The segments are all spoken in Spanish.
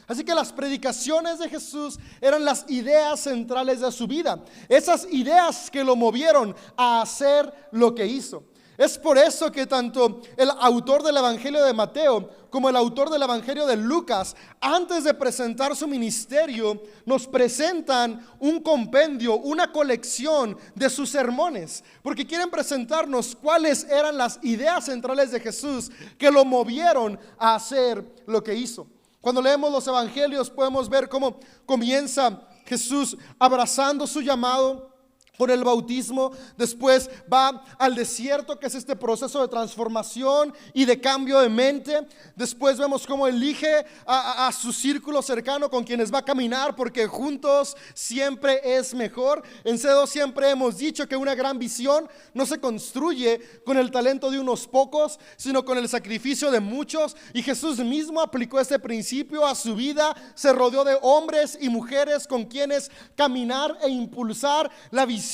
Así que las predicaciones de Jesús eran las ideas centrales de su vida, esas ideas que lo movieron a hacer lo que hizo. Es por eso que tanto el autor del Evangelio de Mateo como el autor del Evangelio de Lucas, antes de presentar su ministerio, nos presentan un compendio, una colección de sus sermones, porque quieren presentarnos cuáles eran las ideas centrales de Jesús que lo movieron a hacer lo que hizo. Cuando leemos los evangelios podemos ver cómo comienza Jesús abrazando su llamado por el bautismo, después va al desierto, que es este proceso de transformación y de cambio de mente. Después vemos cómo elige a su círculo cercano con quienes va a caminar, porque juntos siempre es mejor. En C2 siempre hemos dicho que una gran visión no se construye con el talento de unos pocos, sino con el sacrificio de muchos, y Jesús mismo aplicó este principio a su vida. Se rodeó de hombres y mujeres con quienes caminar e impulsar la visión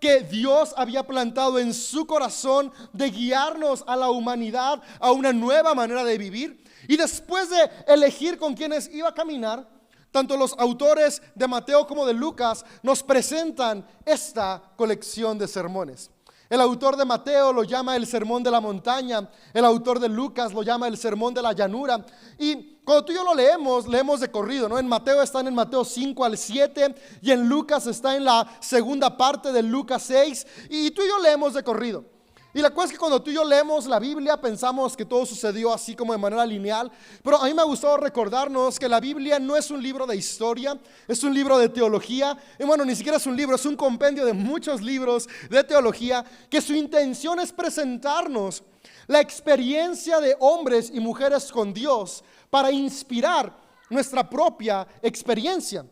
que Dios había plantado en su corazón de guiarnos a la humanidad a una nueva manera de vivir. Y después de elegir con quienes iba a caminar, tanto los autores de Mateo como de Lucas nos presentan esta colección de sermones. El autor de Mateo lo llama el sermón de la montaña, el autor de Lucas lo llama el sermón de la llanura. Y cuando tú y yo lo leemos de corrido, ¿no? En Mateo están en Mateo 5 al 7 y en Lucas está en la segunda parte de Lucas 6, y tú y yo leemos de corrido. Y la cosa es que cuando tú y yo leemos la Biblia pensamos que todo sucedió así como de manera lineal, pero a mí me ha gustado recordarnos que la Biblia no es un libro de historia, es un libro de teología. Y bueno, ni siquiera es un libro, es un compendio de muchos libros de teología, que su intención es presentarnos la experiencia de hombres y mujeres con Dios para inspirar nuestra propia experiencia.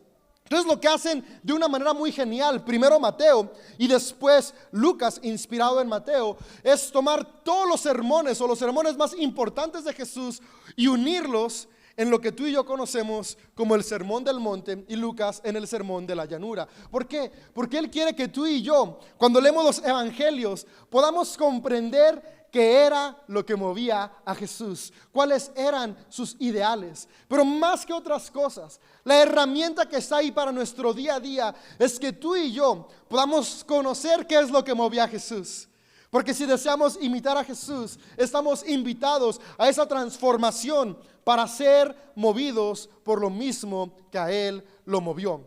Entonces lo que hacen de una manera muy genial, primero Mateo y después Lucas, inspirado en Mateo, es tomar todos los sermones o los sermones más importantes de Jesús y unirlos en lo que tú y yo conocemos como el Sermón del Monte, y Lucas en el Sermón de la Llanura. ¿Por qué? Porque Él quiere que tú y yo, cuando leemos los evangelios, podamos comprender qué era lo que movía a Jesús, cuáles eran sus ideales. Pero más que otras cosas, la herramienta que está ahí para nuestro día a día es que tú y yo podamos conocer qué es lo que movía a Jesús. Porque si deseamos imitar a Jesús, estamos invitados a esa transformación para ser movidos por lo mismo que a Él lo movió.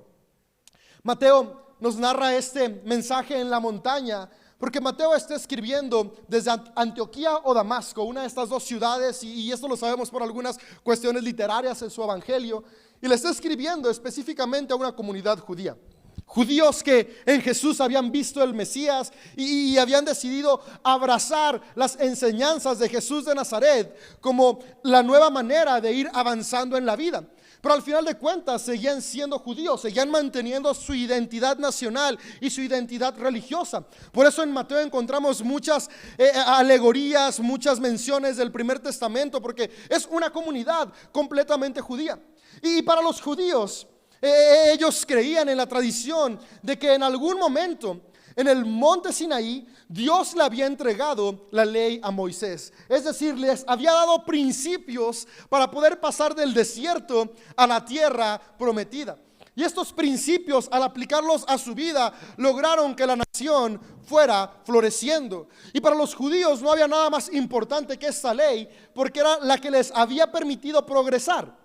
Mateo nos narra este mensaje en la montaña, porque Mateo está escribiendo desde Antioquía o Damasco, una de estas dos ciudades, y esto lo sabemos por algunas cuestiones literarias en su evangelio, y le está escribiendo específicamente a una comunidad judía. Judíos que en Jesús habían visto el Mesías y habían decidido abrazar las enseñanzas de Jesús de Nazaret como la nueva manera de ir avanzando en la vida. Pero al final de cuentas seguían siendo judíos, seguían manteniendo su identidad nacional y su identidad religiosa. Por eso en Mateo encontramos muchas alegorías, muchas menciones del Primer Testamento, porque es una comunidad completamente judía. Y para los judíos, ellos creían en la tradición de que en algún momento en el monte Sinaí Dios le había entregado la ley a Moisés, es decir, les había dado principios para poder pasar del desierto a la tierra prometida. Y estos principios, al aplicarlos a su vida, lograron que la nación fuera floreciendo. Y para los judíos no había nada más importante que esta ley, porque era la que les había permitido progresar.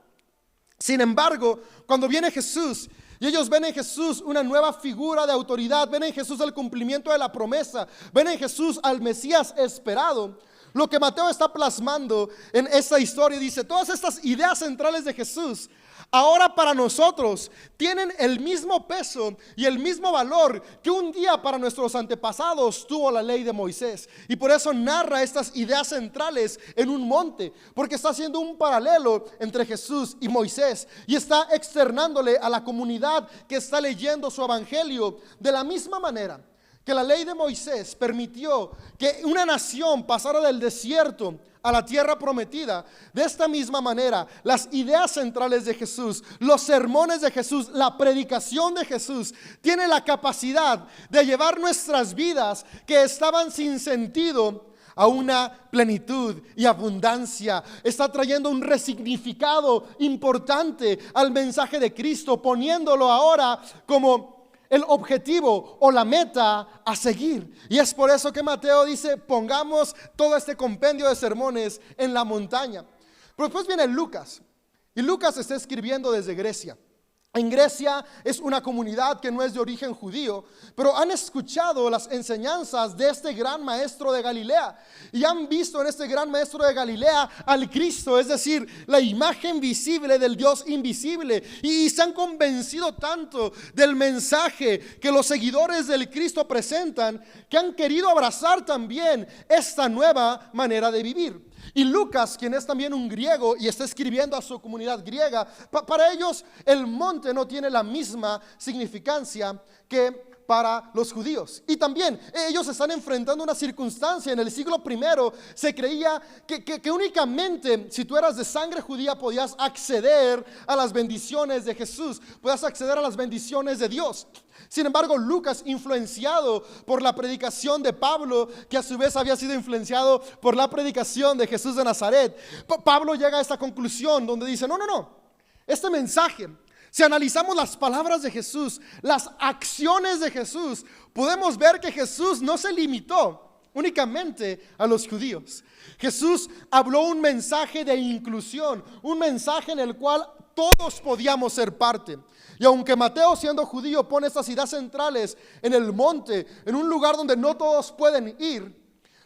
Sin embargo, cuando viene Jesús y ellos ven en Jesús una nueva figura de autoridad, ven en Jesús el cumplimiento de la promesa, ven en Jesús al Mesías esperado, lo que Mateo está plasmando en esta historia, dice, todas estas ideas centrales de Jesús ahora para nosotros tienen el mismo peso y el mismo valor que un día para nuestros antepasados tuvo la ley de Moisés. Y por eso narra estas ideas centrales en un monte, porque está haciendo un paralelo entre Jesús y Moisés y está externándole a la comunidad que está leyendo su evangelio de la misma manera que la ley de Moisés permitió que una nación pasara del desierto a la tierra prometida. De esta misma manera, las ideas centrales de Jesús, los sermones de Jesús, la predicación de Jesús tiene la capacidad de llevar nuestras vidas que estaban sin sentido a una plenitud y abundancia. Está trayendo un resignificado importante al mensaje de Cristo, poniéndolo ahora como el objetivo o la meta a seguir. Y es por eso que Mateo dice: pongamos todo este compendio de sermones en la montaña. Pero después viene Lucas, y Lucas está escribiendo desde Grecia. En Grecia es una comunidad que no es de origen judío, pero han escuchado las enseñanzas de este gran maestro de Galilea y han visto en este gran maestro de Galilea al Cristo, es decir, la imagen visible del Dios invisible, y se han convencido tanto del mensaje que los seguidores del Cristo presentan, que han querido abrazar también esta nueva manera de vivir. Y Lucas, quien es también un griego y está escribiendo a su comunidad griega, para ellos el monte no tiene la misma significancia que para los judíos. Y también ellos están enfrentando una circunstancia. En el siglo primero se creía que únicamente si tú eras de sangre judía podías acceder a las bendiciones de Jesús, podías acceder a las bendiciones de Dios. Sin embargo, Lucas, influenciado por la predicación de Pablo, que a su vez había sido influenciado por la predicación de Jesús de Nazaret, Pablo llega a esta conclusión donde dice: no, este mensaje, si analizamos las palabras de Jesús, las acciones de Jesús, podemos ver que Jesús no se limitó únicamente a los judíos. Jesús habló un mensaje de inclusión, un mensaje en el cual todos podíamos ser parte. Y aunque Mateo, siendo judío, pone estas ideas centrales en el monte, en un lugar donde no todos pueden ir,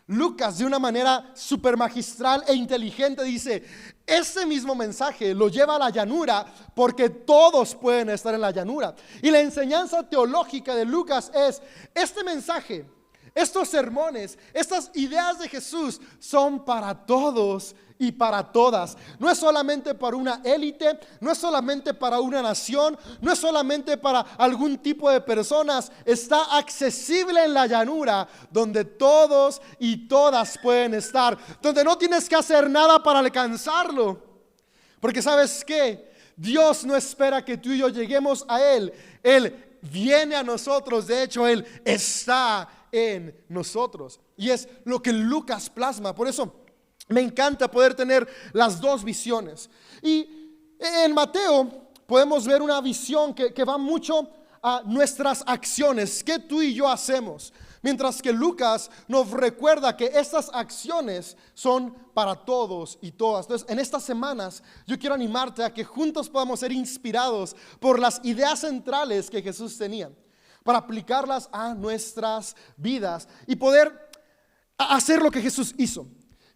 Lucas, de una manera súper magistral e inteligente, dice: ese mismo mensaje lo lleva a la llanura, porque todos pueden estar en la llanura. Y la enseñanza teológica de Lucas es: este mensaje, estos sermones, estas ideas de Jesús son para todos y para todas. No es solamente para una élite, no es solamente para una nación, no es solamente para algún tipo de personas. Está accesible en la llanura, donde todos y todas pueden estar, donde no tienes que hacer nada para alcanzarlo. Porque ¿sabes qué? Dios no espera que tú y yo lleguemos a Él. Él viene a nosotros. De hecho, Él está en nosotros. Y es lo que Lucas plasma. Por eso me encanta poder tener las dos visiones. Y en Mateo podemos ver una visión que va mucho a nuestras acciones, que tú y yo hacemos, mientras que Lucas nos recuerda que estas acciones son para todos y todas. Entonces, en estas semanas yo quiero animarte a que juntos podamos ser inspirados por las ideas centrales que Jesús tenía, para aplicarlas a nuestras vidas y poder hacer lo que Jesús hizo.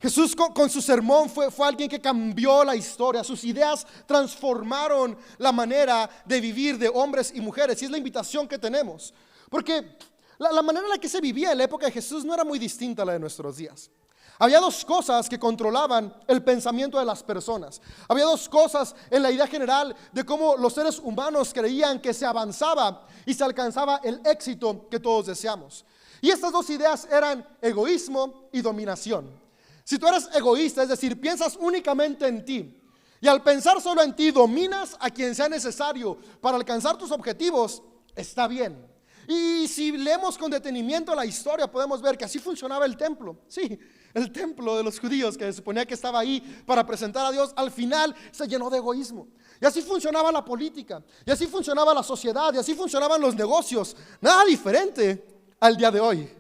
Jesús con su sermón fue alguien que cambió la historia. Sus ideas transformaron la manera de vivir de hombres y mujeres. Y es la invitación que tenemos, porque la manera en la que se vivía en la época de Jesús no era muy distinta a la de nuestros días. Había dos cosas que controlaban el pensamiento de las personas. Había dos cosas en la idea general de cómo los seres humanos creían que se avanzaba y se alcanzaba el éxito que todos deseamos. Y estas dos ideas eran egoísmo y dominación. Si tú eres egoísta, es decir, piensas únicamente en ti, y al pensar solo en ti dominas a quien sea necesario para alcanzar tus objetivos, está bien. Y si leemos con detenimiento la historia, podemos ver que así funcionaba el templo. Sí, el templo de los judíos, que se suponía que estaba ahí para presentar a Dios, al final se llenó de egoísmo. Y así funcionaba la política, y así funcionaba la sociedad, y así funcionaban los negocios. Nada diferente al día de hoy,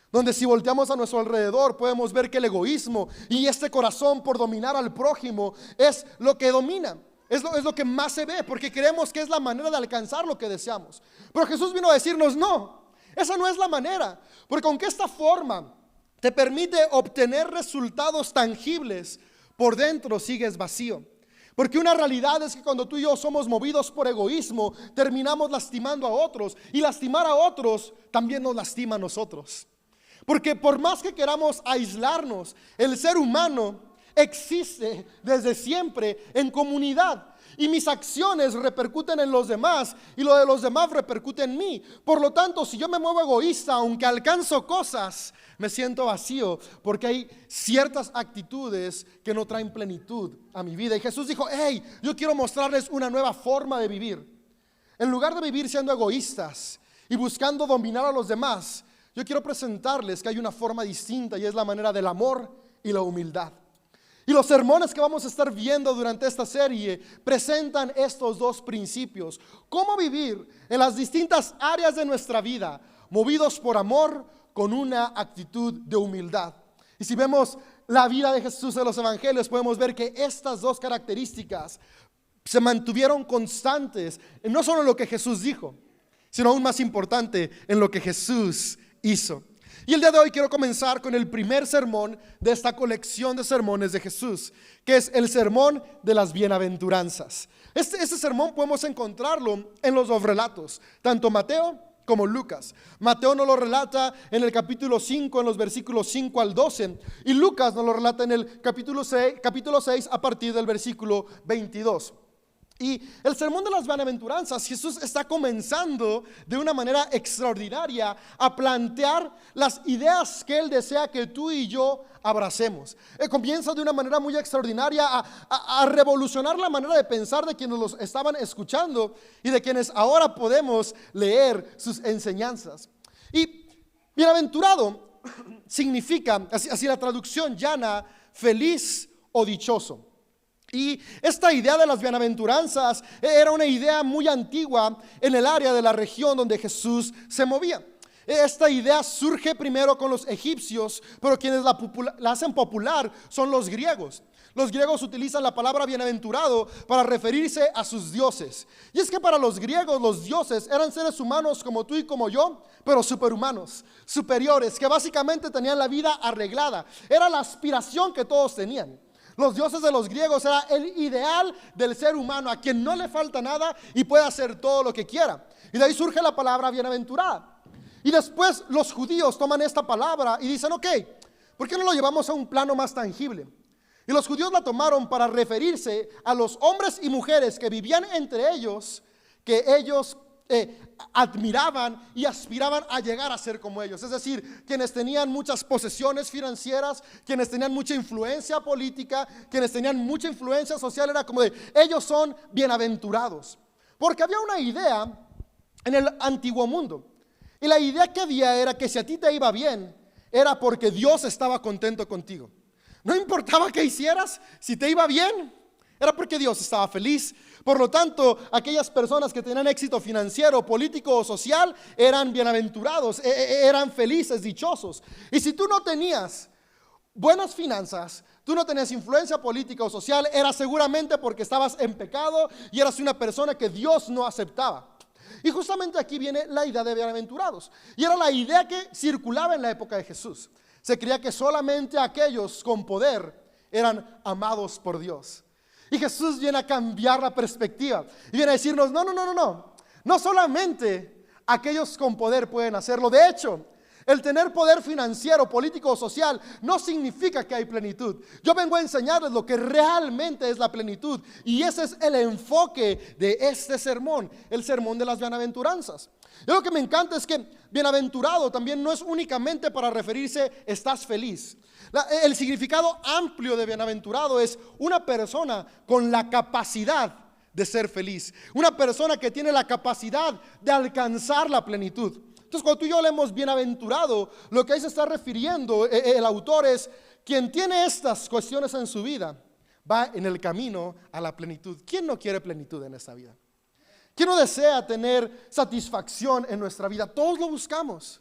donde si volteamos a nuestro alrededor podemos ver que el egoísmo y este corazón por dominar al prójimo es lo que domina. Es lo que más se ve, porque creemos que es la manera de alcanzar lo que deseamos. Pero Jesús vino a decirnos: no, esa no es la manera. Porque aunque esta forma te permite obtener resultados tangibles, por dentro sigues vacío. Porque una realidad es que cuando tú y yo somos movidos por egoísmo, terminamos lastimando a otros, y lastimar a otros también nos lastima a nosotros. Porque por más que queramos aislarnos, el ser humano existe desde siempre en comunidad, y mis acciones repercuten en los demás, y lo de los demás repercute en mí. Por lo tanto, si yo me muevo egoísta, aunque alcanzo cosas, me siento vacío, porque hay ciertas actitudes que no traen plenitud a mi vida. Y Jesús dijo: hey, yo quiero mostrarles una nueva forma de vivir. En lugar de vivir siendo egoístas y buscando dominar a los demás, yo quiero presentarles que hay una forma distinta y es la manera del amor y la humildad. Y los sermones que vamos a estar viendo durante esta serie presentan estos dos principios. Cómo vivir en las distintas áreas de nuestra vida, movidos por amor, con una actitud de humildad. Y si vemos la vida de Jesús en los evangelios, podemos ver que estas dos características se mantuvieron constantes, no solo en lo que Jesús dijo, sino aún más importante, en lo que Jesús hizo. Y el día de hoy quiero comenzar con el primer sermón de esta colección de sermones de Jesús, que es el sermón de las bienaventuranzas. Este sermón podemos encontrarlo en los dos relatos, tanto Mateo como Lucas. Mateo nos lo relata en el capítulo 5, en los versículos 5 al 12, y Lucas nos lo relata en el capítulo 6 a partir del versículo 22. Y el sermón de las bienaventuranzas, Jesús está comenzando de una manera extraordinaria a plantear las ideas que Él desea que tú y yo abracemos. Comienza de una manera muy extraordinaria a revolucionar la manera de pensar de quienes los estaban escuchando y de quienes ahora podemos leer sus enseñanzas. Y bienaventurado significa, así la traducción llana, feliz o dichoso. Y esta idea de las bienaventuranzas era una idea muy antigua en el área de la región donde Jesús se movía. Esta idea surge primero con los egipcios, pero quienes la hacen popular son los griegos. Los griegos utilizan la palabra bienaventurado para referirse a sus dioses. Y es que para los griegos los dioses eran seres humanos como tú y como yo, pero superhumanos, superiores, que básicamente tenían la vida arreglada. Era la aspiración que todos tenían. Los dioses de los griegos era el ideal del ser humano, a quien no le falta nada y puede hacer todo lo que quiera. Y de ahí surge la palabra bienaventurada. Y después los judíos toman esta palabra y dicen, ok, ¿por qué no lo llevamos a un plano más tangible? Y los judíos la tomaron para referirse a los hombres y mujeres que vivían entre ellos, que ellos admiraban y aspiraban a llegar a ser como ellos. Es decir, quienes tenían muchas posesiones financieras, quienes tenían mucha influencia política, quienes tenían mucha influencia social, era como de, ellos son bienaventurados. Porque había una idea en el antiguo mundo, y la idea que había era que si a ti te iba bien, era porque Dios estaba contento contigo. No importaba qué hicieras, si te iba bien, era porque Dios estaba feliz. Por lo tanto, aquellas personas que tenían éxito financiero, político o social eran bienaventurados, eran felices, dichosos. Y si tú no tenías buenas finanzas, tú no tenías influencia política o social, era seguramente porque estabas en pecado y eras una persona que Dios no aceptaba. Y justamente aquí viene la idea de bienaventurados. Y era la idea que circulaba en la época de Jesús. Se creía que solamente aquellos con poder eran amados por Dios. Y Jesús viene a cambiar la perspectiva y viene a decirnos, no solamente aquellos con poder pueden hacerlo. De hecho, el tener poder financiero, político o social no significa que hay plenitud. Yo vengo a enseñarles lo que realmente es la plenitud, y ese es el enfoque de este sermón, el sermón de las bienaventuranzas. Y lo que me encanta es que bienaventurado también no es únicamente para referirse estás feliz. El significado amplio de bienaventurado es una persona con la capacidad de ser feliz, una persona que tiene la capacidad de alcanzar la plenitud. Entonces, cuando tú y yo leemos bienaventurado, lo que ahí se está refiriendo el autor es quien tiene estas cuestiones en su vida va en el camino a la plenitud. ¿Quién no quiere plenitud en esta vida? ¿Quién no desea tener satisfacción en nuestra vida? Todos lo buscamos.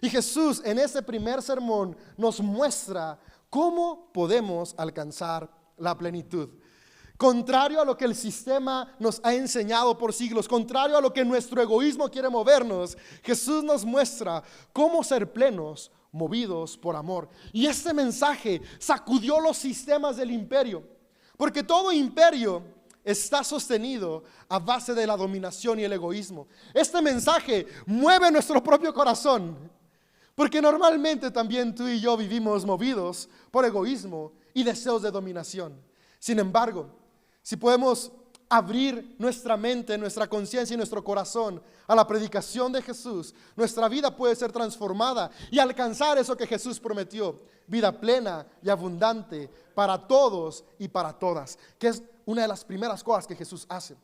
Y Jesús en este primer sermón nos muestra cómo podemos alcanzar la plenitud. Contrario a lo que el sistema nos ha enseñado por siglos, contrario a lo que nuestro egoísmo quiere movernos, Jesús nos muestra cómo ser plenos, movidos por amor. Y este mensaje sacudió los sistemas del imperio, porque todo imperio está sostenido a base de la dominación y el egoísmo. Este mensaje mueve nuestro propio corazón, porque normalmente también tú y yo vivimos movidos por egoísmo y deseos de dominación. Sin embargo, si podemos abrir nuestra mente, nuestra conciencia y nuestro corazón a la predicación de Jesús, nuestra vida puede ser transformada y alcanzar eso que Jesús prometió, vida plena y abundante para todos y para todas, que es una de las primeras cosas que Jesús hace.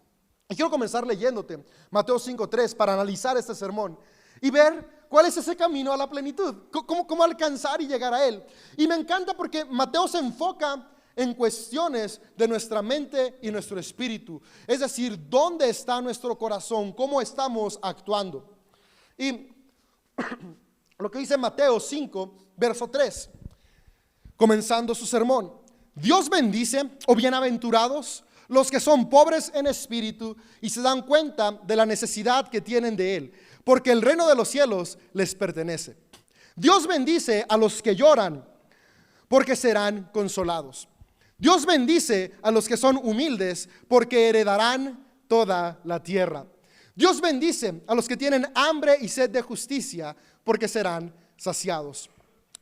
Y quiero comenzar leyéndote Mateo 5:3 para analizar este sermón. y ver cuál es ese camino a la plenitud, cómo alcanzar y llegar a él. Y me encanta porque Mateo se enfoca en cuestiones de nuestra mente y nuestro espíritu, es decir, dónde está nuestro corazón, cómo estamos actuando. Y lo que dice Mateo 5, verso 3, comenzando su sermón: Dios bendice, o bienaventurados, los que son pobres en espíritu y se dan cuenta de la necesidad que tienen de él, porque el reino de los cielos les pertenece. Dios bendice a los que lloran, porque serán consolados. Dios bendice a los que son humildes, porque heredarán toda la tierra. Dios bendice a los que tienen hambre y sed de justicia, porque serán saciados.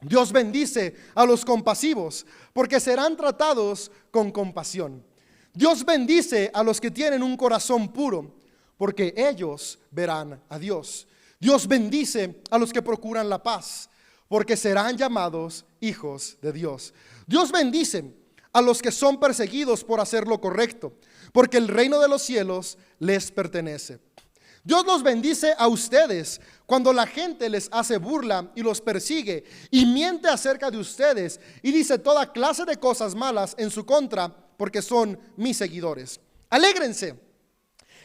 Dios bendice a los compasivos, porque serán tratados con compasión. Dios bendice a los que tienen un corazón puro, porque ellos verán a Dios. Dios bendice a los que procuran la paz, porque serán llamados hijos de Dios. Dios bendice a los que son perseguidos por hacer lo correcto, porque el reino de los cielos les pertenece. Dios los bendice a ustedes cuando la gente les hace burla y los persigue y miente acerca de ustedes y dice toda clase de cosas malas en su contra, porque son mis seguidores. Alégrense,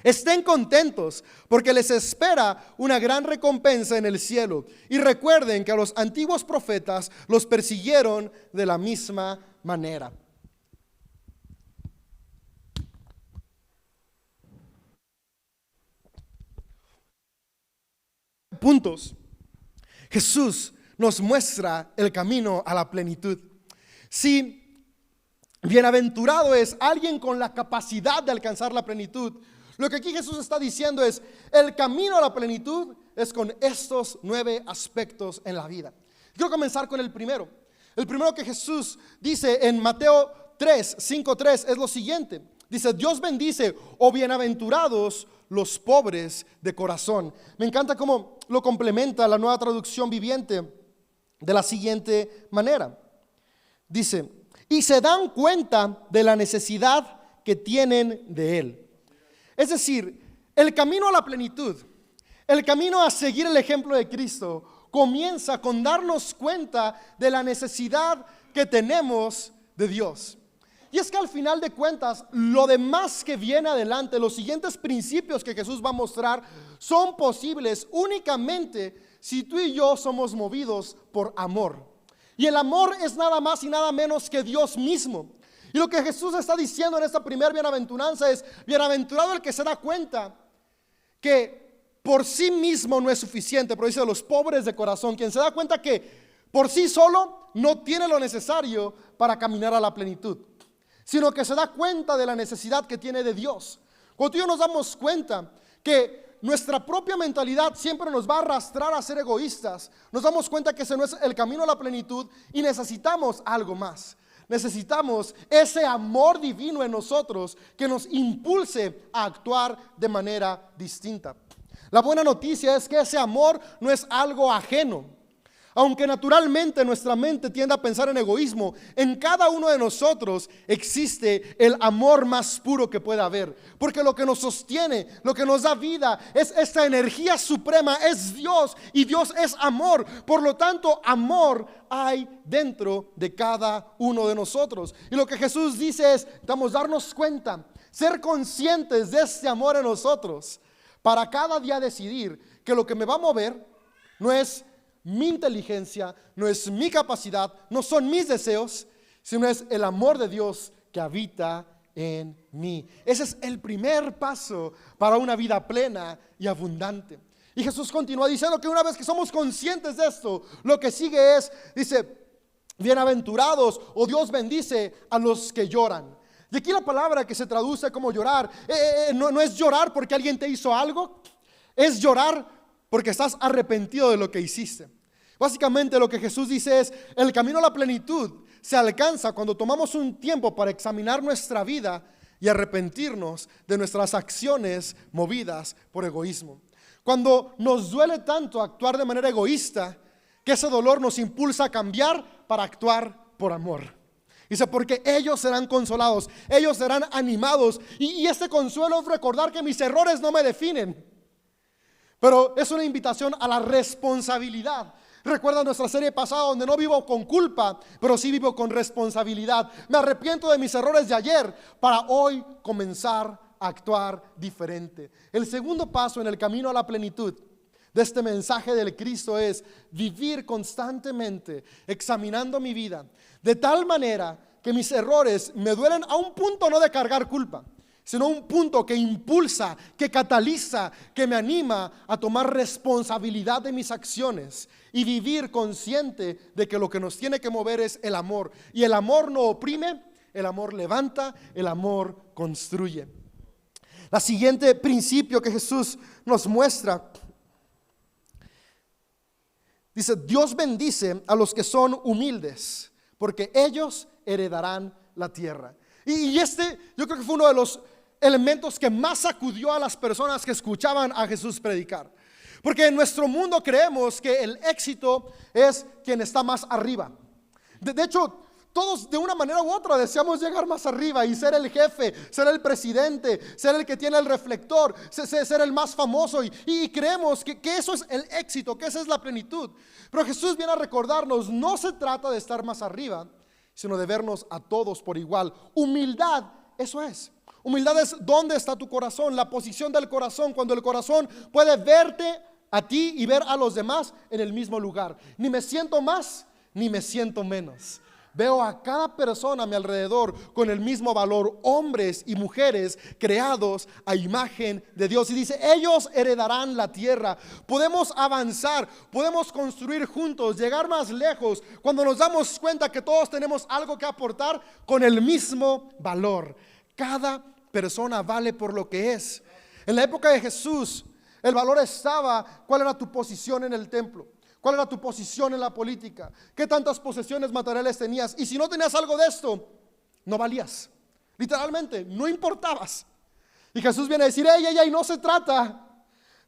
estén contentos, porque les espera una gran recompensa en el cielo. Y recuerden que a los antiguos profetas los persiguieron de la misma manera. Puntos. Jesús nos muestra el camino a la plenitud. Si bienaventurado es alguien con la capacidad de alcanzar la plenitud, lo que aquí Jesús está diciendo es: el camino a la plenitud es con estos 9 aspectos en la vida. Quiero comenzar con el primero. El primero que Jesús dice en Mateo 3, 5, 3 es lo siguiente. Dice: Dios bendice, o bienaventurados los pobres de corazón. Me encanta cómo lo complementa la Nueva Traducción Viviente de la siguiente manera. Dice: y se dan cuenta de la necesidad que tienen de él. Es decir, el camino a la plenitud, el camino a seguir el ejemplo de Cristo, comienza con darnos cuenta de la necesidad que tenemos de Dios. Y es que al final de cuentas, lo demás que viene adelante, los siguientes principios que Jesús va a mostrar, son posibles únicamente si tú y yo somos movidos por amor. Y el amor es nada más y nada menos que Dios mismo. Y lo que Jesús está diciendo en esta primera bienaventuranza es: bienaventurado el que se da cuenta que por sí mismo no es suficiente, pero dice: los pobres de corazón, quien se da cuenta que por sí solo no tiene lo necesario para caminar a la plenitud, sino que se da cuenta de la necesidad que tiene de Dios. Cuando tú y yo nos damos cuenta que nuestra propia mentalidad siempre nos va a arrastrar a ser egoístas, nos damos cuenta que ese no es el camino a la plenitud y necesitamos algo más. Necesitamos ese amor divino en nosotros que nos impulse a actuar de manera distinta. La buena noticia es que ese amor no es algo ajeno. Aunque naturalmente nuestra mente tiende a pensar en egoísmo, en cada uno de nosotros existe el amor más puro que pueda haber. Porque lo que nos sostiene, lo que nos da vida, es esta energía suprema, es Dios, y Dios es amor. Por lo tanto, amor hay dentro de cada uno de nosotros. Y lo que Jesús dice es: necesitamos darnos cuenta, ser conscientes de este amor en nosotros, para cada día decidir que lo que me va a mover no es mi inteligencia, no es mi capacidad, no son mis deseos, sino es el amor de Dios que habita en mí. Ese es el primer paso para una vida plena y abundante. Y Jesús continúa diciendo que una vez que somos conscientes de esto, lo que sigue es, dice: bienaventurados, o Dios bendice a los que lloran. Y aquí la palabra que se traduce como llorar, no es llorar porque alguien te hizo algo, es llorar porque estás arrepentido de lo que hiciste. Básicamente lo que Jesús dice es: el camino a la plenitud se alcanza cuando tomamos un tiempo para examinar nuestra vida y arrepentirnos de nuestras acciones movidas por egoísmo. Cuando nos duele tanto actuar de manera egoísta, que ese dolor nos impulsa a cambiar para actuar por amor. Dice: porque ellos serán consolados, ellos serán animados. Y este consuelo es recordar que mis errores no me definen. pero es una invitación a la responsabilidad. Recuerda nuestra serie pasada donde no vivo con culpa, pero sí vivo con responsabilidad. Me arrepiento de mis errores de ayer para hoy comenzar a actuar diferente. El segundo paso en el camino a la plenitud de este mensaje del Cristo es vivir constantemente examinando mi vida de tal manera que mis errores me duelen a un punto no de cargar culpa, sino un punto que impulsa, que cataliza, que me anima a tomar responsabilidad de mis acciones y vivir consciente de que lo que nos tiene que mover es el amor. Y el amor no oprime, el amor levanta, el amor construye. La siguiente principio que Jesús nos muestra, dice: Dios bendice a los que son humildes, porque ellos heredarán la tierra. Y este yo creo que fue uno de los elementos que más sacudió a las personas que escuchaban a Jesús predicar, porque en nuestro mundo creemos que el éxito es quien está más arriba. De hecho, todos de una manera u otra deseamos llegar más arriba y ser el jefe, ser el presidente, ser el que tiene el reflector, ser el más famoso, y creemos que eso es el éxito, que esa es la plenitud. Pero Jesús viene a recordarnos: no se trata de estar más arriba, sino de vernos a todos por igual. Humildad, eso es. Humildad es dónde está tu corazón, la posición del corazón, cuando el corazón puede verte a ti y ver a los demás en el mismo lugar. Ni me siento más, ni me siento menos. Veo a cada persona a mi alrededor con el mismo valor, hombres y mujeres creados a imagen de Dios. Y dice: ellos heredarán la tierra. Podemos avanzar, podemos construir juntos, llegar más lejos cuando nos damos cuenta que todos tenemos algo que aportar con el mismo valor. Cada persona vale por lo que es. En la época de Jesús, el valor estaba: ¿cuál era tu posición en el templo? ¿Cuál era tu posición en la política? ¿Qué tantas posesiones materiales tenías? Y si no tenías algo de esto, no valías. Literalmente, no importabas. Y Jesús viene a decir: ey, no se trata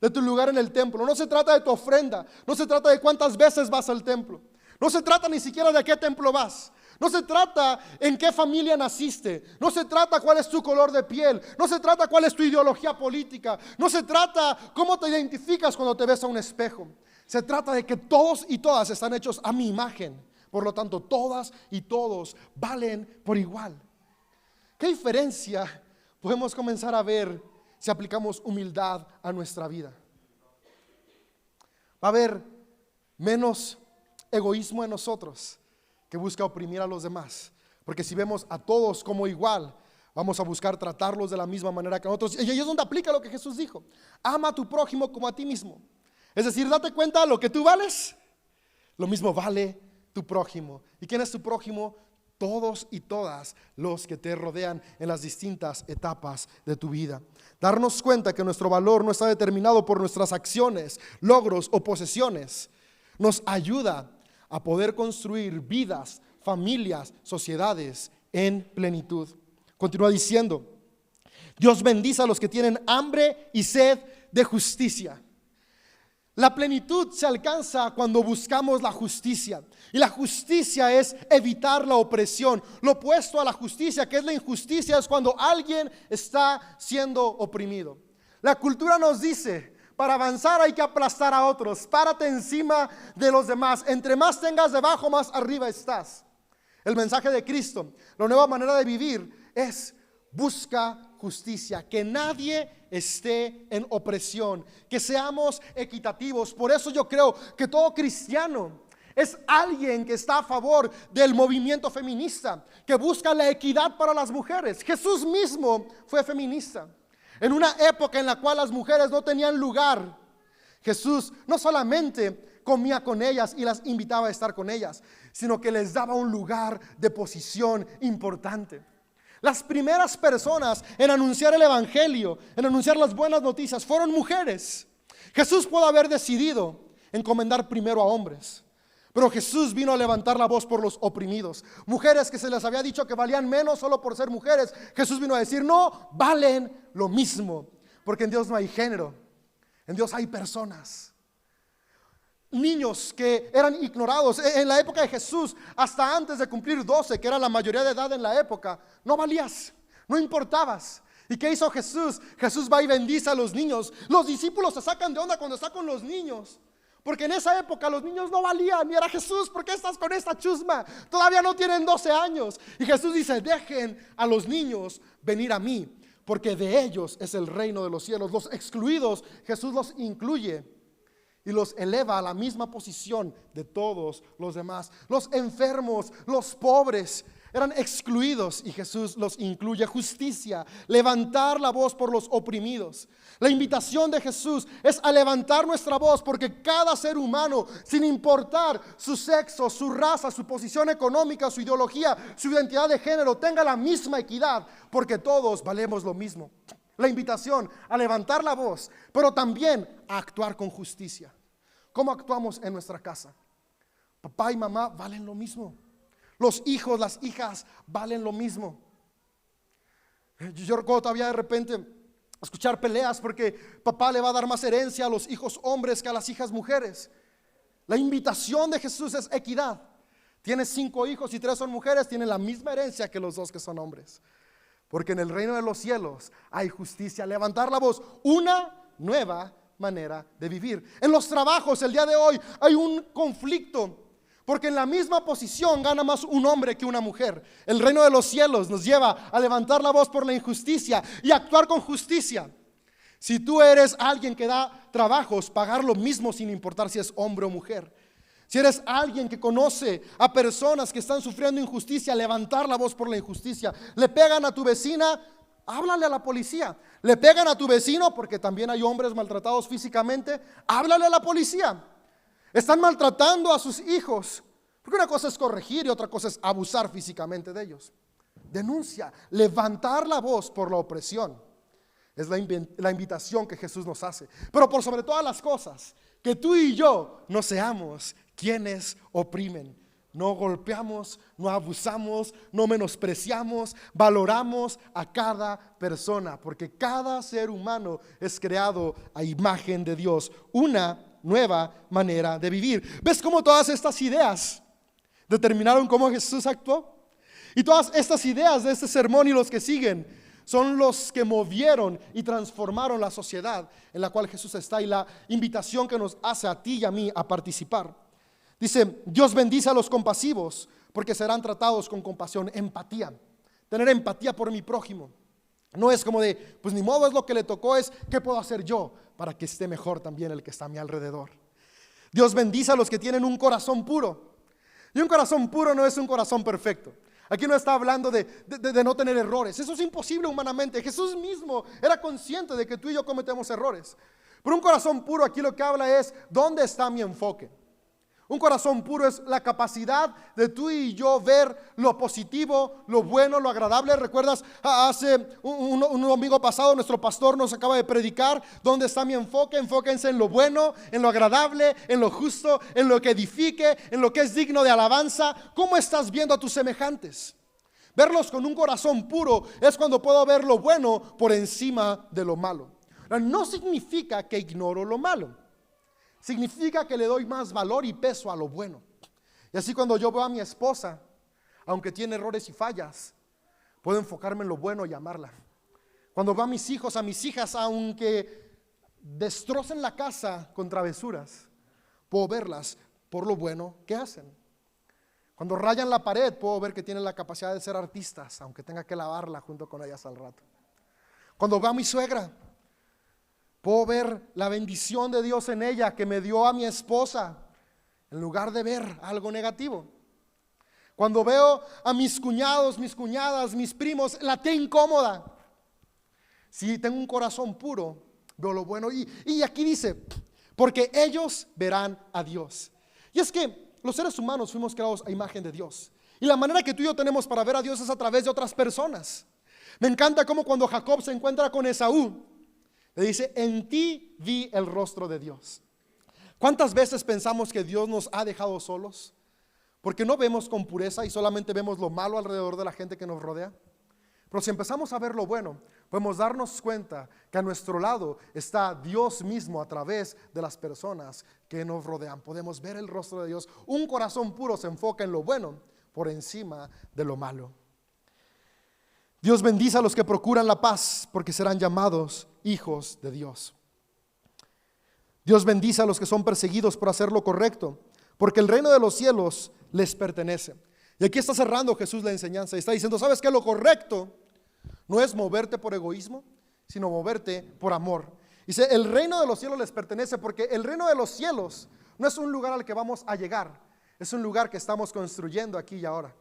de tu lugar en el templo, no se trata de tu ofrenda, no se trata de cuántas veces vas al templo, no se trata ni siquiera de a qué templo vas. No se trata en qué familia naciste, no se trata cuál es tu color de piel, no se trata cuál es tu ideología política, no se trata cómo te identificas cuando te ves a un espejo. Se trata de que todos y todas están hechos a mi imagen. Por lo tanto, todas y todos valen por igual. ¿Qué diferencia podemos comenzar a ver si aplicamos humildad a nuestra vida? Va a haber menos egoísmo en nosotros que busca oprimir a los demás, porque si vemos a todos como igual, vamos a buscar tratarlos de la misma manera que nosotros. Y ahí es donde aplica lo que Jesús dijo: ama a tu prójimo como a ti mismo. Es decir, date cuenta, lo que tú vales, lo mismo vale tu prójimo. ¿Y quién es tu prójimo? Todos y todas los que te rodean en las distintas etapas de tu vida. Darnos cuenta que nuestro valor no está determinado por nuestras acciones, logros o posesiones, nos ayuda a poder construir vidas, familias, sociedades en plenitud. Continúa diciendo: Dios bendice a los que tienen hambre y sed de justicia. La plenitud se alcanza cuando buscamos la justicia. Y la justicia es evitar la opresión. Lo opuesto a la justicia, que es la injusticia, es cuando alguien está siendo oprimido. La cultura nos dice: para avanzar hay que aplastar a otros. Párate encima de los demás. Entre más tengas debajo, más arriba estás. El mensaje de Cristo, la nueva manera de vivir, es: busca justicia, que nadie esté en opresión, que seamos equitativos. Por eso yo creo que todo cristiano es alguien que está a favor del movimiento feminista, que busca la equidad para las mujeres. Jesús mismo fue feminista. En una época en la cual las mujeres no tenían lugar, Jesús no solamente comía con ellas y las invitaba a estar con ellas, sino que les daba un lugar de posición importante. Las primeras personas en anunciar el evangelio, en anunciar las buenas noticias, fueron mujeres. Jesús pudo haber decidido encomendar primero a hombres, pero Jesús vino a levantar la voz por los oprimidos. Mujeres que se les había dicho que valían menos solo por ser mujeres, Jesús vino a decir: no, valen lo mismo, porque en Dios no hay género, en Dios hay personas. Niños que eran ignorados en la época de Jesús, hasta antes de cumplir 12, que era la mayoría de edad en la época, no valías, no importabas. ¿Y qué hizo Jesús? Jesús va y bendice a los niños. Los discípulos se sacan de onda cuando está con los niños, porque en esa época los niños no valían. Y era: Jesús, ¿por qué estás con esta chusma? Todavía no tienen 12 años. Y Jesús dice: dejen a los niños venir a mí, porque de ellos es el reino de los cielos. Los excluidos, Jesús los incluye y los eleva a la misma posición de todos los demás. Los enfermos, los pobres eran excluidos y Jesús los incluye. Justicia, levantar la voz por los oprimidos. La invitación de Jesús es a levantar nuestra voz, porque cada ser humano, sin importar su sexo, su raza, su posición económica, su ideología, su identidad de género, tenga la misma equidad, porque todos valemos lo mismo. La invitación a levantar la voz, pero también a actuar con justicia. ¿Cómo actuamos en nuestra casa? Papá y mamá valen lo mismo. Los hijos, las hijas valen lo mismo. Yo recuerdo todavía de repente escuchar peleas porque papá le va a dar más herencia a los hijos hombres que a las hijas mujeres. La invitación de Jesús es equidad. Tienes 5 hijos y 3 son mujeres, tienen la misma herencia que los 2 que son hombres. Porque en el reino de los cielos hay justicia. Levantar la voz, una nueva manera de vivir. En los trabajos el día de hoy hay un conflicto, porque en la misma posición gana más un hombre que una mujer. El reino de los cielos nos lleva a levantar la voz por la injusticia y actuar con justicia. Si tú eres alguien que da trabajos, pagar lo mismo sin importar si es hombre o mujer. Si eres alguien que conoce a personas que están sufriendo injusticia, levantar la voz por la injusticia. Le pegan a tu vecina, háblale a la policía. Le pegan a tu vecino, porque también hay hombres maltratados físicamente, háblale a la policía. Están maltratando a sus hijos, porque una cosa es corregir y otra cosa es abusar físicamente de ellos. Denuncia, levantar la voz por la opresión. Es la invitación que Jesús nos hace. Pero por sobre todas las cosas, que tú y yo no seamos quienes oprimen. No golpeamos, no abusamos, no menospreciamos, valoramos a cada persona, porque cada ser humano es creado a imagen de Dios. Una nueva manera de vivir. ¿Ves cómo todas estas ideas determinaron cómo Jesús actuó? Y todas estas ideas de este sermón y los que siguen son los que movieron y transformaron la sociedad en la cual Jesús está, y la invitación que nos hace a ti y a mí a participar. Dice: Dios bendice a los compasivos, porque serán tratados con compasión. Empatía, tener empatía por mi prójimo. No es como de, pues ni modo, es lo que le tocó, es ¿qué puedo hacer yo para que esté mejor también el que está a mi alrededor? Dios bendice a los que tienen un corazón puro. Y un corazón puro no es un corazón perfecto. Aquí no está hablando de no tener errores. Eso es imposible humanamente. Jesús mismo era consciente de que tú y yo cometemos errores. Pero un corazón puro, aquí lo que habla es, ¿dónde está mi enfoque? Un corazón puro es la capacidad de tú y yo ver lo positivo, lo bueno, lo agradable. ¿Recuerdas? Hace un domingo pasado nuestro pastor nos acaba de predicar: ¿dónde está mi enfoque? Enfóquense en lo bueno, en lo agradable, en lo justo, en lo que edifique, en lo que es digno de alabanza. ¿Cómo estás viendo a tus semejantes? Verlos con un corazón puro es cuando puedo ver lo bueno por encima de lo malo. No significa que ignoro lo malo. Significa que le doy más valor y peso a lo bueno. Y así cuando yo veo a mi esposa, aunque tiene errores y fallas, puedo enfocarme en lo bueno y amarla. Cuando veo a mis hijos, a mis hijas, aunque destrocen la casa con travesuras, puedo verlas por lo bueno que hacen. Cuando rayan la pared, puedo ver que tienen la capacidad de ser artistas, aunque tenga que lavarla junto con ellas al rato. Cuando veo a mi suegra, puedo ver la bendición de Dios en ella, que me dio a mi esposa, en lugar de ver algo negativo. Cuando veo a mis cuñados, mis cuñadas, mis primos, la té incómoda, si tengo un corazón puro, veo lo bueno. Y aquí dice: porque ellos verán a Dios. Y es que los seres humanos fuimos creados a imagen de Dios, y la manera que tú y yo tenemos para ver a Dios es a través de otras personas. Me encanta cómo cuando Jacob se encuentra con Esaú, le dice: en ti vi el rostro de Dios. ¿Cuántas veces pensamos que Dios nos ha dejado solos? Porque no vemos con pureza y solamente vemos lo malo alrededor de la gente que nos rodea. Pero si empezamos a ver lo bueno, podemos darnos cuenta que a nuestro lado está Dios mismo a través de las personas que nos rodean. Podemos ver el rostro de Dios. Un corazón puro se enfoca en lo bueno por encima de lo malo. Dios bendice a los que procuran la paz, porque serán llamados hijos de Dios. Dios bendice a los que son perseguidos por hacer lo correcto, porque el reino de los cielos les pertenece. Y aquí está cerrando Jesús la enseñanza y está diciendo, ¿sabes qué? Lo correcto no es moverte por egoísmo, sino moverte por amor. Dice, el reino de los cielos les pertenece, porque el reino de los cielos no es un lugar al que vamos a llegar, es un lugar que estamos construyendo aquí y ahora.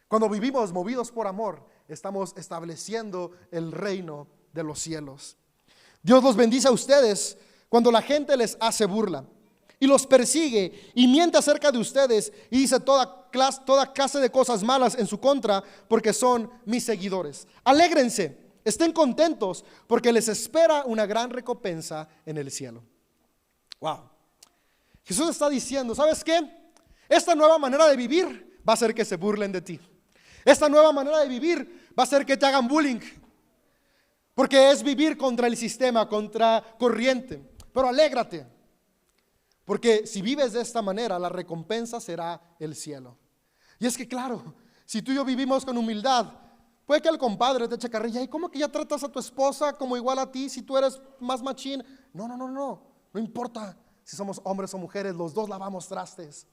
Cuando vivimos movidos por amor, estamos estableciendo el reino de los cielos. Dios los bendice a ustedes cuando la gente les hace burla y los persigue y miente acerca de ustedes y dice toda clase de cosas malas en su contra, porque son mis seguidores. Alégrense, estén contentos, porque les espera una gran recompensa en el cielo. Wow. Jesús está diciendo, ¿sabes qué? Esta nueva manera de vivir va a hacer que se burlen de ti. Esta nueva manera de vivir va a hacer que te hagan bullying, porque es vivir contra el sistema, contra corriente. Pero alégrate, porque si vives de esta manera, la recompensa será el cielo. Y es que claro, si tú y yo vivimos con humildad, puede que el compadre te eche carrilla, ¿y cómo que ya tratas a tu esposa como igual a ti si tú eres más machín? No importa si somos hombres o mujeres, los dos lavamos trastes.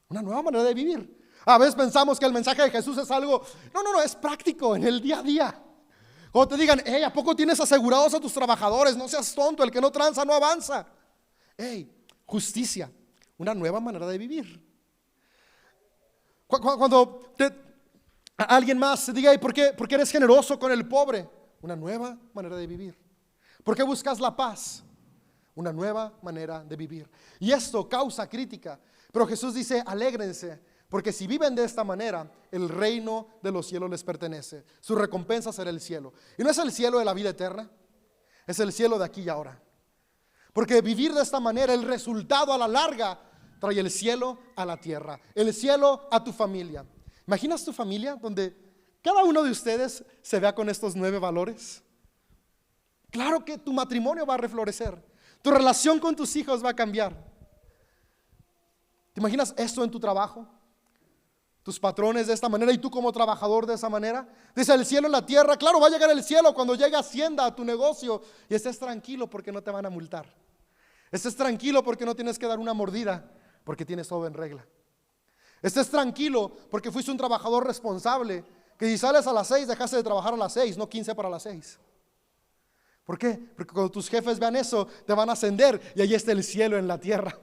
Una nueva manera de vivir. A veces pensamos que el mensaje de Jesús es algo, no, es práctico en el día a día. Cuando te digan, ¿a poco tienes asegurados a tus trabajadores? No seas tonto, el que no tranza no avanza. Justicia, una nueva manera de vivir. Cuando alguien más te diga, ¿por qué eres generoso con el pobre? Una nueva manera de vivir. ¿Por qué buscas la paz? Una nueva manera de vivir. Y esto causa crítica, pero Jesús dice, alégrense, porque si viven de esta manera, el reino de los cielos les pertenece. Su recompensa será el cielo. Y no es el cielo de la vida eterna, es el cielo de aquí y ahora. Porque vivir de esta manera, el resultado a la larga trae el cielo a la tierra, el cielo a tu familia. ¿Imaginas tu familia donde cada uno de ustedes se vea con estos 9 valores? Claro que tu matrimonio va a reflorecer, tu relación con tus hijos va a cambiar. ¿Te imaginas esto en tu trabajo? Tus patrones de esta manera y tú como trabajador de esa manera. Dice el cielo en la tierra. Claro, va a llegar el cielo cuando llegue Hacienda a tu negocio y estés tranquilo porque no te van a multar. Estés tranquilo porque no tienes que dar una mordida, porque tienes todo en regla. Estés tranquilo porque fuiste un trabajador responsable, que si sales a las 6 dejaste de trabajar a las 6, no 15 para las 6. ¿Por qué? Porque cuando tus jefes vean eso te van a ascender y ahí está el cielo en la tierra.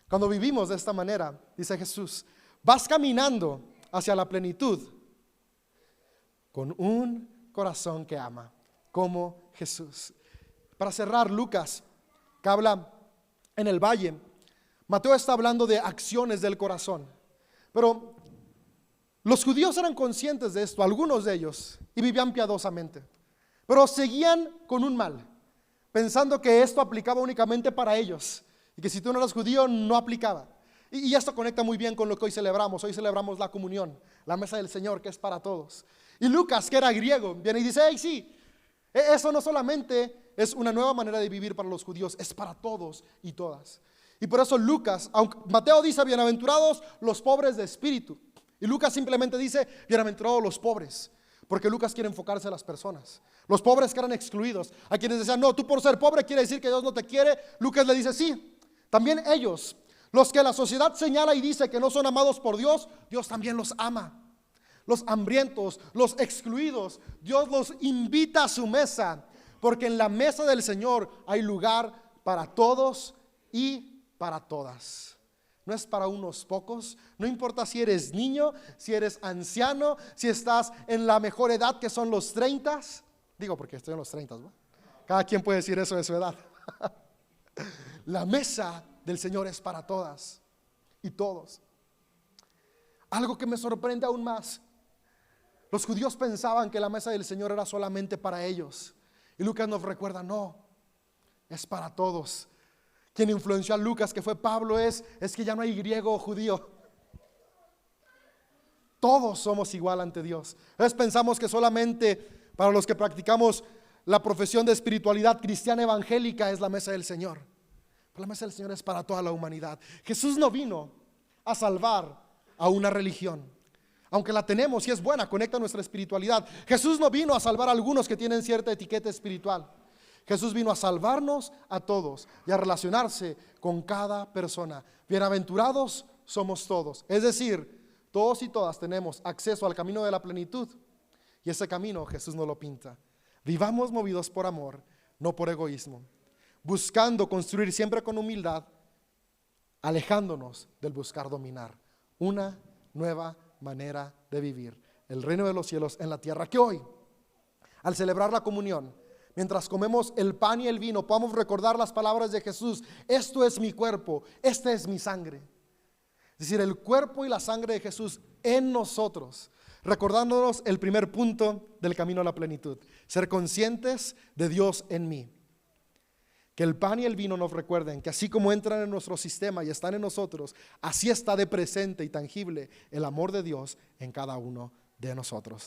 Cuando vivimos de esta manera, dice Jesús, vas caminando hacia la plenitud con un corazón que ama, como Jesús. Para cerrar, Lucas, que habla en el valle, Mateo está hablando de acciones del corazón. Pero los judíos eran conscientes de esto, algunos de ellos, y vivían piadosamente. Pero seguían con un mal, pensando que esto aplicaba únicamente para ellos, y que si tú no eras judío no aplicaba. Y esto conecta muy bien con lo que hoy celebramos. Hoy celebramos la comunión, la mesa del Señor, que es para todos. Y Lucas, que era griego, viene y dice, sí, eso no solamente es una nueva manera de vivir para los judíos, es para todos y todas. Y por eso Lucas, aunque Mateo dice, bienaventurados los pobres de espíritu, y Lucas simplemente dice, bienaventurados los pobres, porque Lucas quiere enfocarse a las personas. Los pobres que eran excluidos, a quienes decían, no, tú por ser pobre quiere decir que Dios no te quiere. Lucas le dice, sí, también ellos, los que la sociedad señala y dice que no son amados por Dios, Dios también los ama. Los hambrientos, los excluidos, Dios los invita a su mesa, porque en la mesa del Señor hay lugar para todos y para todas. No es para unos pocos, no importa si eres niño, si eres anciano, si estás en la mejor edad que son los 30. Digo porque estoy en los 30, ¿no? Cada quien puede decir eso de su edad. La mesa del Señor es para todas y todos. Algo que me sorprende aún más, los judíos pensaban que la mesa del Señor era solamente para ellos, y Lucas nos recuerda, no, es para todos. Quien influenció a Lucas, que fue Pablo, es que ya no hay griego o judío, todos somos igual ante Dios. Entonces pensamos que solamente para los que practicamos la profesión de espiritualidad cristiana evangélica es la mesa del Señor. Pero la mesa del Señor es para toda la humanidad. Jesús no vino a salvar a una religión, aunque la tenemos y es buena, conecta nuestra espiritualidad. Jesús no vino a salvar a algunos que tienen cierta etiqueta espiritual. Jesús vino a salvarnos a todos y a relacionarse con cada persona. Bienaventurados somos todos. Es decir, todos y todas tenemos acceso al camino de la plenitud. Y ese camino Jesús nos lo pinta. Vivamos movidos por amor, no por egoísmo. Buscando construir siempre con humildad, alejándonos del buscar dominar. Una nueva manera de vivir el reino de los cielos en la tierra. Que hoy, al celebrar la comunión, mientras comemos el pan y el vino, podamos recordar las palabras de Jesús: esto es mi cuerpo, esta es mi sangre. Es decir, el cuerpo y la sangre de Jesús en nosotros, recordándonos el primer punto del camino a la plenitud: ser conscientes de Dios en mí. Que el pan y el vino nos recuerden que así como entran en nuestro sistema y están en nosotros, así está de presente y tangible el amor de Dios en cada uno de nosotros.